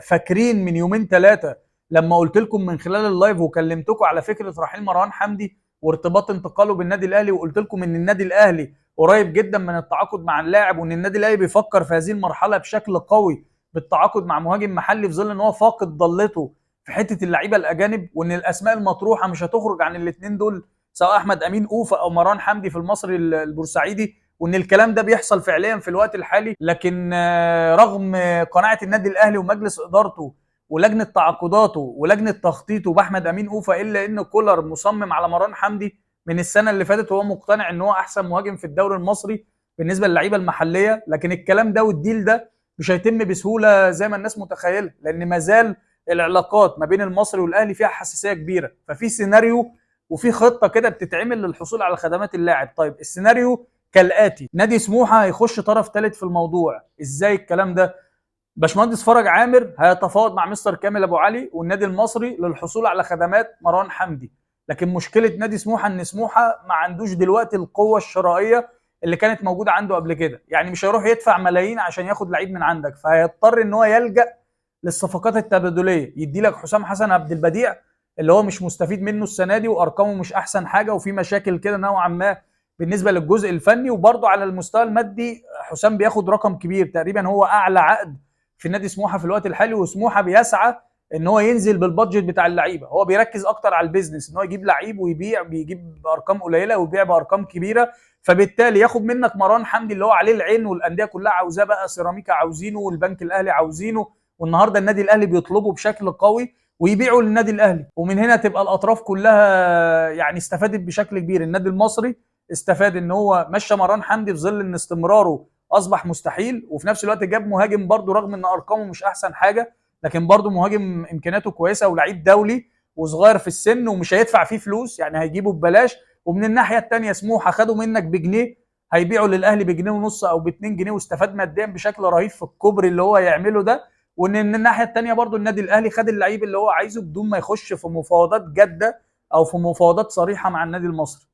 فاكرين من يومين ثلاثه لما قلت لكم من خلال اللايف وكلمتكم على فكره رحيل مروان حمدي وارتباط انتقاله بالنادي الاهلي، وقلت لكم ان النادي الاهلي قريب جدا من التعاقد مع اللاعب، وان النادي الاهلي بيفكر في هذه المرحله بشكل قوي بالتعاقد مع مهاجم محلي في ظل ان هو فاقد ضلته في حته اللعيبه الاجانب، وان الاسماء المطروحه مش هتخرج عن الاثنين دول سواء احمد امين اوفا او مروان حمدي في المصري البورسعيدي، وان الكلام ده بيحصل فعليا في الوقت الحالي. لكن رغم قناعه النادي الاهلي ومجلس ادارته ولجنه تعاقداته ولجنه تخطيطه باحمد امين اوفا، الا ان كولر مصمم على مروان حمدي من السنه اللي فاتت، وهو مقتنع ان هو احسن مهاجم في الدوري المصري بالنسبه للعيبه المحليه. لكن الكلام ده والديل ده مش هيتم بسهوله زي ما الناس متخيله، لان ما زال العلاقات ما بين المصري والاهلي فيها حساسيه كبيره، ففي سيناريو وفي خطه كده بتتعمل للحصول على خدمات اللاعب. طيب السيناريو كالاتي: نادي سموحه هيخش طرف ثالث في الموضوع. ازاي الكلام ده؟ باشمهندس فرج عامر هيتفاوض مع مستر كامل ابو علي والنادي المصري للحصول على خدمات مروان حمدي. لكن مشكله نادي سموحه ان سموحه ما عندوش دلوقتي القوه الشرائيه اللي كانت موجوده عنده قبل كده، يعني مش هيروح يدفع ملايين عشان ياخد لعيب من عندك، فهيضطر ان هو يلجا للصفقات التبادليه، يدي لك حسام حسن عبد البديع اللي هو مش مستفيد منه السنه دي وارقامه مش احسن حاجه وفي مشاكل كده نوعا ما بالنسبه للجزء الفني، وبرضه على المستوى المادي حسام بياخد رقم كبير، تقريبا هو اعلى عقد في نادي سموحه في الوقت الحالي، وسموحه بيسعى ان هو ينزل بالبادجت بتاع اللعيبه، هو بيركز اكتر على البيزنس ان هو يجيب لعيب ويبيع، بيجيب بارقام قليله ويبيع بارقام كبيره، فبالتالي ياخد منك مروان حمدي اللي هو عليه العين والانديه كلها عاوزاه، بقى سيراميكا عاوزينه والبنك الاهلي عاوزينه والنهارده النادي الاهلي بيطلبه بشكل قوي، ويبيعه للنادي الاهلي، ومن هنا تبقى الاطراف كلها يعني استفادت بشكل كبير. النادي المصري استفاد ان هو مشى مروان حمدي في ظل ان استمراره اصبح مستحيل، وفي نفس الوقت جاب مهاجم برضه رغم ان ارقامه مش احسن حاجه، لكن برضه مهاجم امكانياته كويسه ولعيب دولي وصغير في السن ومش هيدفع فيه فلوس، يعني هيجيبه ببلاش. ومن الناحيه الثانيه سموحه خدوا منك بجنيه هيبيعوا للاهلي بجنيه ونص او ب2 جنيه، واستفاد ماديا بشكل رهيب في الكوبري اللي هو يعمله ده. وان من الناحيه الثانيه برضه النادي الاهلي خد اللعيب اللي هو عايزه بدون ما يخش في مفاوضات جاده او في مفاوضات صريحه مع النادي المصري.